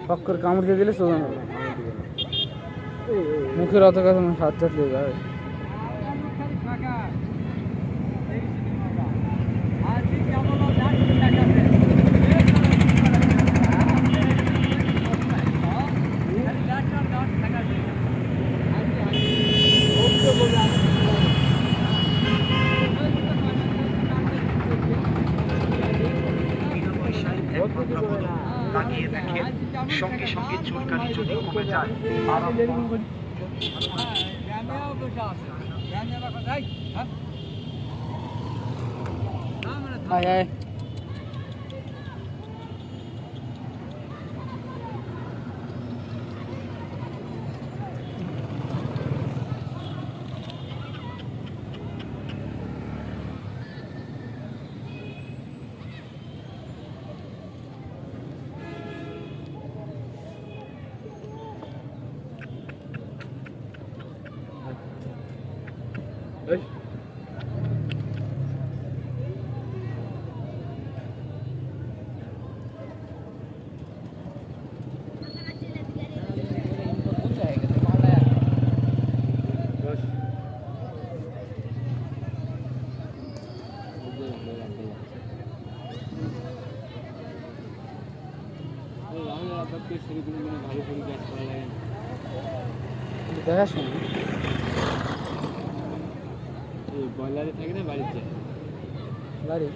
ফক করে কামড় দিয়ে দিলে সোজা হবে মুখের অত কাছে হাত চাটলে যায় তাকিয়ে দেখেন সঙ্গে সঙ্গে চুলকানি যদি কমে যায় দেখাশোনা বয়লারে থাকে না বাড়িতে বাড়ি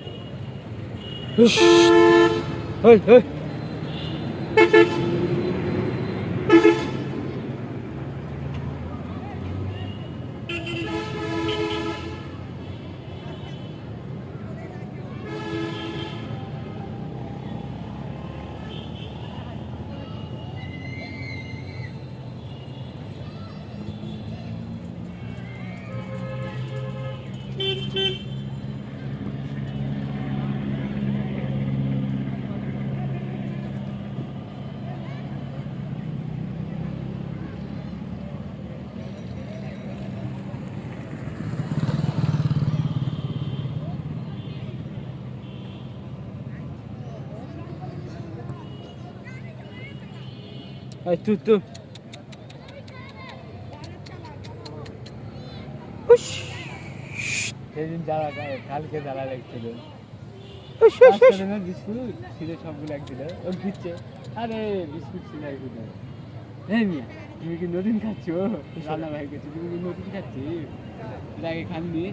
tu সেদিন জ্বালা কালকে জ্বালা লাগছিল বিস্কুট ছিল সবগুলো একদিন ও দিচ্ছে আরে বিস্কুট ছিল একদিন হ্যাঁ মিয়া তুমি কি নতুন খাচ্ছ রান্না ভাই করছি তুমি কি নতুন খাচ্ছি আগে খাননি